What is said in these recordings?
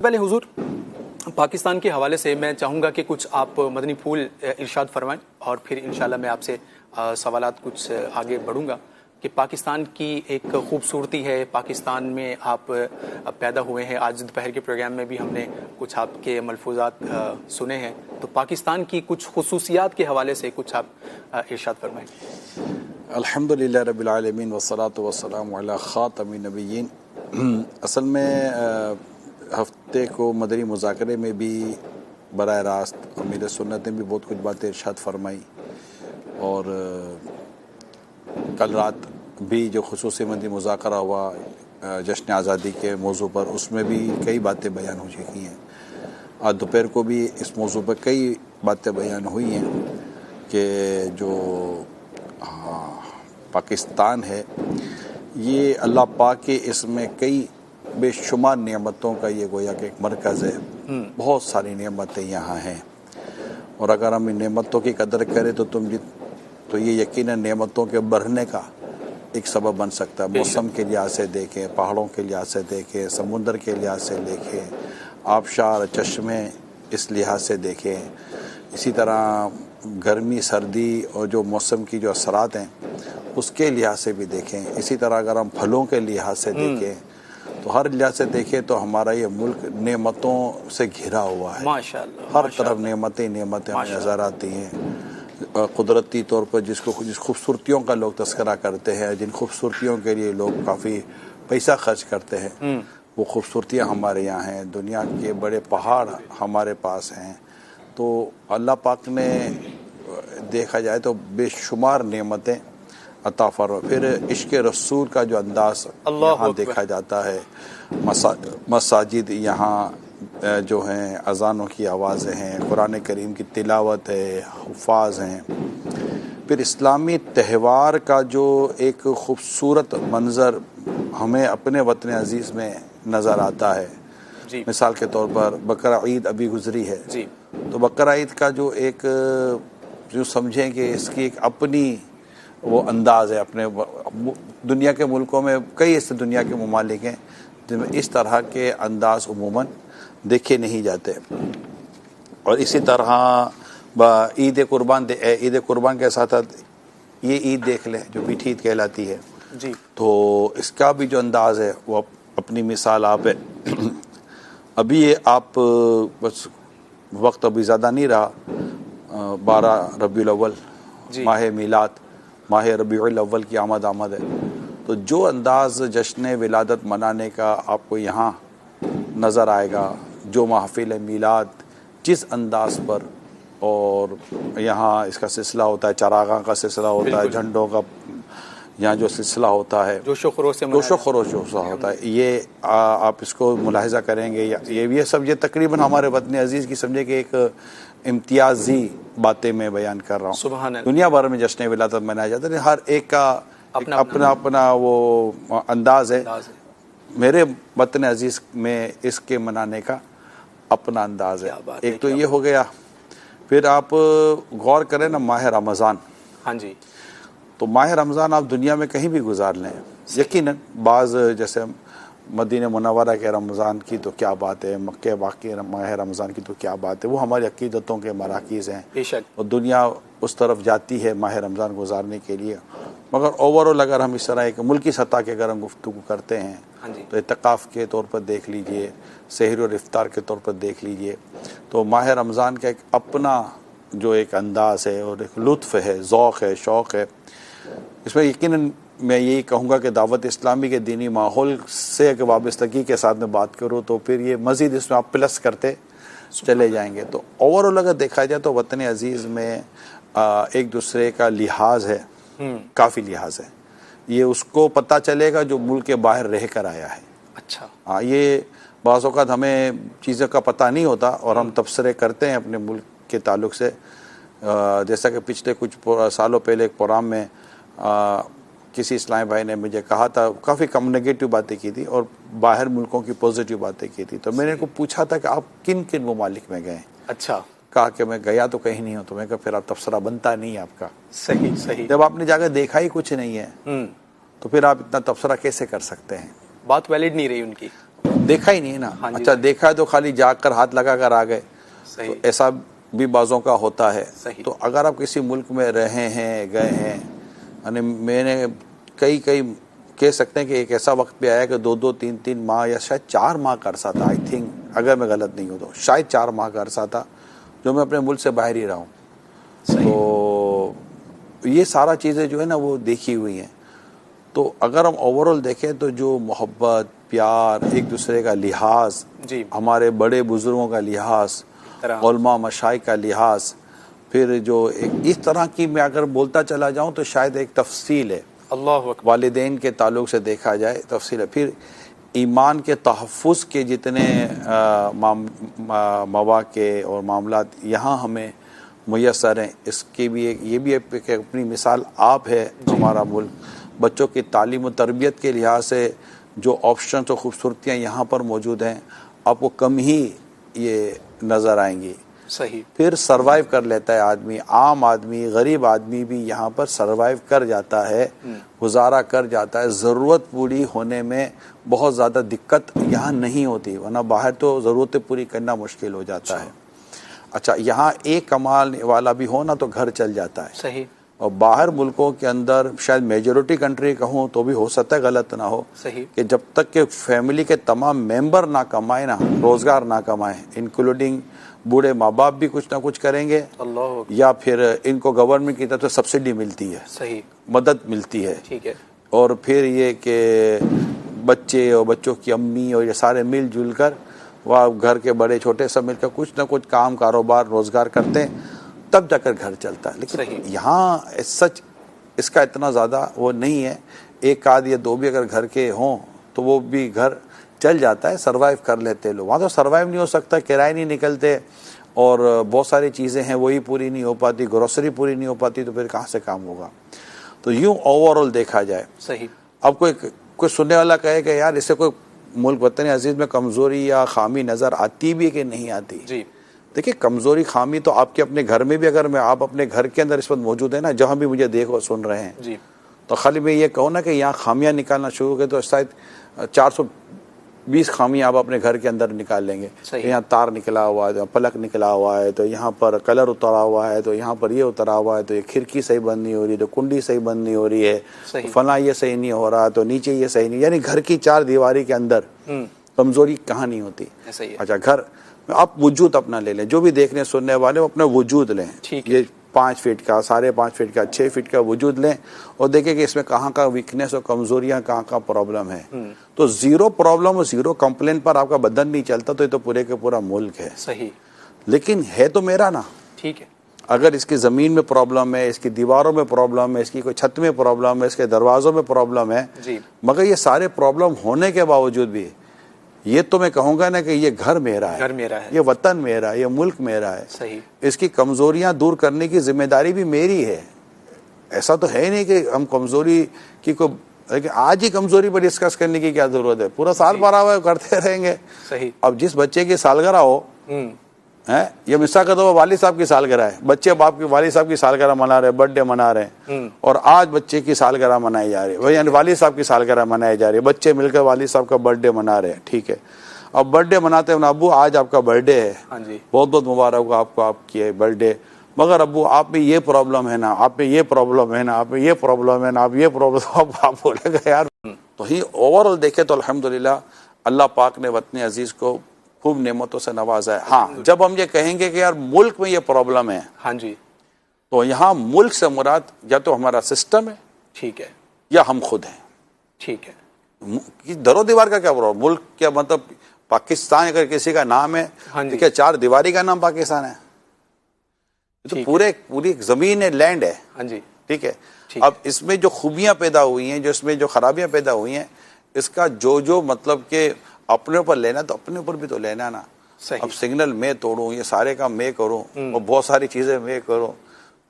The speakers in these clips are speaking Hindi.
पहले हुजूर पाकिस्तान के हवाले से मैं चाहूँगा कि कुछ आप मदनी फूल इरशाद फरमाएं और फिर इंशाल्लाह मैं आपसे सवालात कुछ आगे बढ़ूँगा कि पाकिस्तान की एक खूबसूरती है। पाकिस्तान में आप पैदा हुए हैं। आज दोपहर के प्रोग्राम में भी हमने कुछ आपके मलफूजात सुने हैं, तो पाकिस्तान की कुछ खुसूसियात के हवाले से कुछ आप इरशाद फरमाएं। अल्हम्दुलिल्लाह रब्बिल आलमीन वस्सलातु वस्सलामु अला खातमिन नबिय्यीन। असल में हफ्ते को मदनी मुज़ाकरे में भी बराह रास्त अमीर सुन्नत ने भी बहुत कुछ बातें इरशाद फरमाई और कल रात भी जो खुसूसी मदनी मुज़ाकरा हुआ जश्न आज़ादी के मौजू पर, उसमें भी कई बातें बयान हो चुकी हैं। आज दोपहर को भी इस मौजू पर कई बातें बयान हुई हैं कि जो पाकिस्तान है ये अल्लाह पाक के इसमें कई बेशुमार नेमतों का ये गोया कि एक मरकज़ है। बहुत सारी नेमतें यहाँ हैं और अगर हम इन नेमतों की कदर करें तो ये यकीनन नेमतों के बढ़ने का एक सबब बन सकता है। मौसम के लिहाज से देखें, पहाड़ों के लिहाज से देखें, समुंदर के लिहाज से देखें, आबशार चश्मे इस लिहाज से देखें, इसी तरह गर्मी सर्दी और जो मौसम की जो असरात हैं उसके लिहाज से भी देखें। इसी तरह अगर हम फलों के लिहाज से देखें तो हर लिहाज से देखें तो हमारा ये मुल्क नेमतों से घिरा हुआ है। माशाअल्लाह, हर तरफ नेमतें हमें नज़र आती हैं। कुदरती तौर पर जिस खूबसूरतियों का लोग तस्करा करते हैं, जिन खूबसूरतियों के लिए लोग काफ़ी पैसा खर्च करते हैं, वो खूबसूरतियाँ हमारे यहाँ हैं। दुनिया के बड़े पहाड़ हमारे पास हैं। तो अल्लाह पाक ने देखा जाए तो बेशुमार नेमतें अता फरमा। फिर इश्क़ रसूल का जो अंदाज़ यहाँ देखा जाता है, मसाजिद यहाँ जो हैं, अज़ानों की आवाज़ें हैं, कुरान करीम की तिलावत है, हुफ़ाज़ हैं। फिर इस्लामी त्यौहार का जो एक ख़ूबसूरत मंज़र हमें अपने वतन अज़ीज़ में नज़र आता है। मिसाल के तौर पर बकरा ईद अभी गुज़री है, तो बकरा ईद का जो एक जो समझें कि इसकी एक अपनी वो अंदाज़ है। अपने दुनिया के मुल्कों में कई ऐसे दुनिया के ममालिक हैं जिनमें इस तरह के अंदाज़ उमूमन देखे नहीं जाते। और इसी तरह ईद कुर्बान के साथ ये ईद देख लें जो मीठी ईद कहलाती है जी, तो इसका भी जो अंदाज़ है वो अपनी मिसाल आप है। अभी ये आप बस वक्त अभी ज़्यादा नहीं रहा, 12 रबीउल अव्वल माह मिलाद, माह रबीउल अव्वल की आमद है। तो जो अंदाज़ जश्न विलादत मनाने का आपको यहाँ नज़र आएगा, जो महफिल मिलाद जिस अंदाज़ पर, और यहाँ इसका सिलसिला होता है, चरागाह का सिलसिला होता है, झंडों का यहाँ जो सिलसिला होता है, जोशो खरोश होता है, ये आप इसको मुलाहिज़ा करेंगे। ये सब ये तकरीबन हमारे वतन अजीज़ की समझे कि एक इम्तियाजी बातें मैं बयान कर रहा हूँ। दुनिया भर में जश्न विलादत मनाया जाता है, हर एक का अपना वो अंदाज़ है। मेरे वतन अजीज़ में इसके मनाने का अपना अंदाज़ है। एक तो ये हो गया। फिर आप गौर करें ना, माह रमज़ान, हाँ जी, तो माह रमज़ान आप दुनिया में कहीं भी गुजार लें, यकीनन बाज़ जैसे मदीना मुनव्वरा के रमज़ान की तो क्या बात है, मक्के बाकी माह रमज़ान की तो क्या बात है, वो हमारी अकीदतों के मराकीज़ हैं बेशक, और दुनिया उस तरफ जाती है माह रमज़ान गुजारने के लिए। मगर ओवरऑल अगर हम इस तरह एक मुल्की सतह के अगर हम गुफ्तगू करते हैं तो इत्तकाफ़ के तौर पर देख लीजिए, सहर और इफ्तार के तौर पर देख लीजिए, तो माह रमज़ान का एक अपना जो एक अंदाज़ है और एक लुत्फ़ है, ज़ौक़ है, शौक़ है। इसमें यकीनन मैं यही कहूँगा कि दावत इस्लामी के दीनी माहौल से एक वाबस्तगी के साथ में बात करूँ तो फिर ये मज़ीद इसमें आप प्लस करते चले जाएंगे। तो ओवरऑल अगर देखा जाए तो वतन अजीज़ में एक दूसरे का लिहाज है, काफ़ी लिहाज है। ये उसको पता चलेगा जो मुल्क के बाहर रह कर आया है। अच्छा, हाँ, ये बाज़ औक़ात हमें चीज़ों का पता नहीं होता और हम तबसरे करते हैं अपने मुल्क के ताल्लुक़ से। जैसा कि पिछले कुछ सालों पहले एक प्रोग्राम में किसी इस्लामी भाई ने मुझे कहा था, काफ़ी कम नेगेटिव बातें की थी और बाहर मुल्कों की पॉजिटिव बातें की थी। तो मैंने उनको पूछा था कि आप किन किन ममालिक में गए। अच्छा, कहा कि मैं गया तो कहीं नहीं हूँ। तो मैं कहा फिर आप तबसरा बनता नहीं है आपका। सही, जब आपने जाकर देखा ही कुछ नहीं है तो फिर आप इतना तबसरा कैसे कर सकते हैं? बात वैलिड नहीं रही उनकी। देखा ही नहीं ना। हाँ अच्छा देखा है तो खाली जाकर हाथ लगा कर आ गए, सही। तो ऐसा भी बाजों का होता है। सही। तो अगर आप किसी मुल्क में रहे हैं, गए हैं, यानी मैंने कई कह सकते हैं कि एक ऐसा वक्त भी आया कि 2-2, 3-3 माह या शायद 4 माह का अरसा था, आई थिंक, अगर मैं गलत नहीं हूँ तो शायद 4 माह का अरसा था जो मैं अपने मुल्क से बाहर ही रहा हूँ। तो ये सारा चीज़ें जो है ना वो देखी हुई हैं। तो अगर हम ओवरऑल देखें तो जो मोहब्बत, प्यार, एक दूसरे का लिहाज, हमारे बड़े बुजुर्गों का लिहाज, उलमा मशाइख का लिहाज, फिर जो एक इस तरह की मैं अगर बोलता चला जाऊं तो शायद एक तफसील है, अल्लाह वालिदैन के ताल्लुक से देखा जाए तफसील है। फिर ईमान के तहफ़्फ़ुज़ के जितने मवाक़े और मामलात यहाँ हमें मुयस्सर हैं, इसकी भी एक ये भी एक अपनी मिसाल आप है। हमारा मुल्क बच्चों की तालीम और तरबियत के लिहाज से जो ऑप्शन और खूबसूरतियाँ यहाँ पर मौजूद हैं आपको कम ही ये नज़र आएंगी। सही। फिर सरवाइव कर लेता है आदमी, आम आदमी, गरीब आदमी भी यहाँ पर सरवाइव कर जाता है, गुजारा कर जाता है। ज़रूरत पूरी होने में बहुत ज़्यादा दिक्कत यहाँ नहीं होती, वरना बाहर तो ज़रूरतें पूरी करना मुश्किल हो जाता है। अच्छा, यहाँ एक कमाने वाला भी हो ना तो घर चल जाता है। सही। और बाहर मुल्कों के अंदर शायद मेजोरिटी कंट्री कहूँ तो भी हो सकता है गलत ना हो, सही, कि जब तक के फैमिली के तमाम मेंबर ना कमाए ना, रोजगार ना कमाए, इंक्लूडिंग बूढ़े माँ बाप भी कुछ ना कुछ करेंगे, अल्लाह, या फिर इनको गवर्नमेंट की तरफ से सब्सिडी मिलती है, सही, मदद मिलती है, ठीक है, और फिर ये कि बच्चे और बच्चों की अम्मी और ये सारे मिलजुल कर वह घर के बड़े छोटे सब मिलकर कुछ ना कुछ काम, कारोबार, रोजगार करते हैं, तब जाकर घर चलता है। लेकिन यहाँ सच इसका इतना ज़्यादा वो नहीं है। एक आध या दो भी अगर घर के हों तो वो भी घर चल जाता है, सरवाइव कर लेते हैं लोग। वहाँ तो सरवाइव नहीं हो सकता, किराए नहीं निकलते और बहुत सारी चीज़ें हैं वही पूरी नहीं हो पाती, ग्रोसरी पूरी नहीं हो पाती, तो फिर कहाँ से काम होगा। तो यूँ ओवरऑल देखा जाए, सही। अब कोई सुनने वाला कहे कि यार इससे कोई मुल्क वतन अजीज़ में कमज़ोरी या खामी नज़र आती भी है कि नहीं आती? जी, देखिए, कमज़ोरी खामी तो आपके अपने घर में भी, अगर मैं आप अपने घर के अंदर इस वक्त मौजूद है ना, जहाँ भी मुझे देखो सुन रहे हैं जी, तो खाली मैं ये कहूँ ना कि यहाँ खामियाँ निकालना शुरू करें तो शायद 420 खामियाँ आप अपने घर के अंदर निकाल लेंगे। यहाँ तार निकला हुआ है, तो पलक निकला हुआ है, तो यहाँ पर कलर उतरा हुआ है, तो यहाँ पर ये उतरा हुआ है, तो ये खिड़की सही बंद नहीं हो रही, तो कुंडी सही बंद नहीं हो रही है, तो फला ये सही नहीं हो रहा, तो नीचे ये सही नहीं, यानी घर की चार दीवारी के अंदर कमज़ोरी कहाँ नहीं होती। अच्छा, घर आप वजूद अपना ले लें, जो भी देखने सुनने वाले वो अपना वजूद लें, ये 5 फीट का, 5.5 फीट का, 6 फीट का वजूद लें और देखें कि इसमें कहाँ का वीकनेस और कमजोरियां, कहाँ का प्रॉब्लम है। तो जीरो प्रॉब्लम और जीरो कंप्लेन पर आपका बदन नहीं चलता तो ये तो पूरे के पूरा मुल्क है। सही, लेकिन है तो मेरा ना, ठीक है। अगर इसकी ज़मीन में प्रॉब्लम है, इसकी दीवारों में प्रॉब्लम है, इसकी कोई छत में प्रॉब्लम है, इसके दरवाज़ों में प्रॉब्लम है जी, मगर ये सारे प्रॉब्लम होने के बावजूद भी ये तो मैं कहूँगा ना कि ये घर मेरा है, ये वतन मेरा है, ये मुल्क मेरा है। सही, इसकी कमज़ोरियाँ दूर करने की जिम्मेदारी भी मेरी है। ऐसा तो है नहीं कि हम कमज़ोरी की को, लेकिन आज ही कमज़ोरी पर डिस्कस करने की क्या ज़रूरत है, पूरा साल भरा हुआ करते रहेंगे। सही, अब जिस बच्चे की सालगिरह हो है, ये मिसा का तो वालिद साहब की सालगिरह है, बच्चे बाप की वालिद साहब की सालगिरह मना रहे, बर्थडे मना रहे, और आज बच्चे की सालगिरह मनाई जा रही है, यानी वालिद साहब की सालगिरह मनाई जा रही है, बच्चे मिलकर वालिद साहब का बर्थडे मना रहे हैं। ठीक है, अब बर्थडे मनाते हैं, अब्बू आज आपका बर्थडे है, हाँ जी, बहुत बहुत मुबारक हो आपको, आपकी बर्थडे, मगर अब्बू आप में ये प्रॉब्लम है ना, आप में ये प्रॉब्लम है ना, आप में ये प्रॉब्लम है ना, आप ये प्रॉब्लम, आप बोलेगा यार। तो ही ओवरऑल देखे तो अल्हम्दुलिल्लाह अल्लाह पाक ने वतन अजीज को खूब नेमतों से नवाजा है। हाँ, जब हम ये कहेंगे कि यार मुल्क में ये प्रॉब्लम है, हाँ जी, तो यहाँ मुल्क से मुराद या तो हमारा सिस्टम है, ठीक है, या हम खुद हैं, ठीक है। दरो दीवार का क्या प्रॉब्लम, मुल्क क्या मतलब पाकिस्तान अगर किसी का नाम है, हाँ तो क्या चार दीवारी का नाम पाकिस्तान है? तो पूरी जमीन है, लैंड है, हाँ जी, ठीक है। अब इसमें जो खूबियां पैदा हुई हैं, जो इसमें जो खराबियां पैदा हुई हैं, इसका जो मतलब के अपने ऊपर लेना तो अपने ऊपर भी तो लेना ना। अब सिग्नल मैं तोड़ूं, ये सारे काम मैं करूं और बहुत सारी चीजें मैं करूं,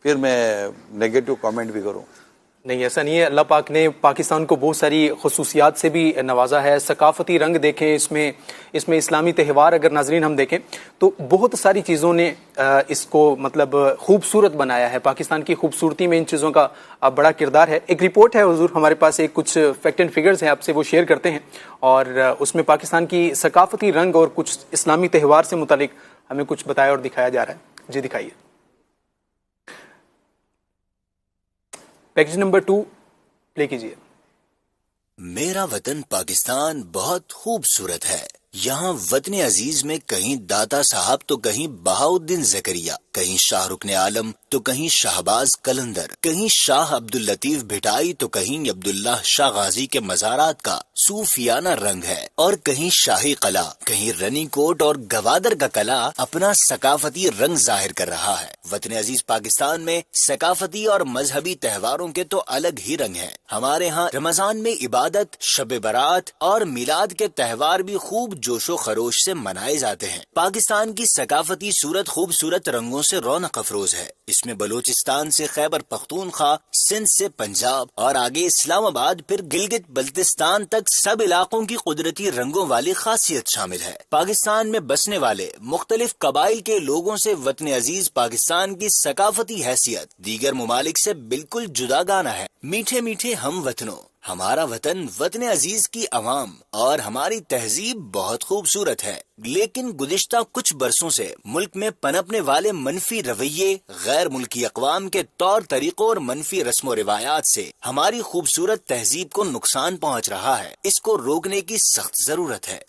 फिर मैं नेगेटिव कमेंट भी करूं, नहीं, ऐसा नहीं है। अल्लाह पाक ने पाकिस्तान को बहुत सारी खसूसियात से भी नवाजा है। सकाफती रंग देखें इसमें इस्लामी त्यौहार अगर नाजरीन हम देखें तो बहुत सारी चीज़ों ने इसको मतलब खूबसूरत बनाया है। पाकिस्तान की खूबसूरती में इन चीज़ों का बड़ा किरदार है। एक रिपोर्ट है हुजूर हमारे पास, एक कुछ फैक्ट एंड फिगर्स हैं, आपसे वो शेयर करते हैं और उसमें पाकिस्तान की सकाफती रंग और कुछ इस्लामी त्यौहार से मुतालिक हमें कुछ बताया और दिखाया जा रहा है। जी दिखाइए। पैकेज नंबर 2 प्ले कीजिए। मेरा वतन पाकिस्तान बहुत खूबसूरत है। यहाँ वतन अजीज में कहीं दाता साहब तो कहीं बहाउद्दीन जकरिया, कहीं शाहरुख ने आलम तो कहीं शाहबाज कलंदर, कहीं शाह अब्दुल लतीफ भिटाई तो कहीं अब्दुल्ला शाह गाजी के मज़ारात का सूफियाना रंग है, और कहीं शाही कला, कहीं रनी कोट और गवादर का कला अपना सकाफती रंग जाहिर कर रहा है। वतन अजीज पाकिस्तान में सकाफती और मजहबी त्योहारों के तो अलग ही रंग हैं। हमारे यहाँ रमजान में इबादत, शब बारात और मिलाद के त्योहार भी खूब जोशो खरोश से मनाए जाते हैं। पाकिस्तान की सकाफती सूरत खूबसूरत रंगों से रौनक अफरोज है। इसमें बलूचिस्तान से खैबर पख्तूनख्वा, सिंध से पंजाब और आगे इस्लामाबाद फिर गिलगित बल्तिस्तान तक सब इलाकों की कुदरती रंगों वाली खासियत शामिल है। पाकिस्तान में बसने वाले मुख्तलिफ कबाइल के लोगों से वतन अजीज पाकिस्तान की सकाफती हैसियत दीगर मुमालिक से बिल्कुल जुदागाना है। मीठे मीठे हम वतनों, हमारा वतन वतन अजीज की अवाम और हमारी तहजीब बहुत खूबसूरत है, लेकिन गुज़िश्ता कुछ बरसों से मुल्क में पनपने वाले मनफी रवैये, गैर मुल्की अक़वाम के तौर तरीकों और मनफी रस्म रिवायात से हमारी खूबसूरत तहजीब को नुकसान पहुँच रहा है। इसको रोकने की सख्त जरूरत है।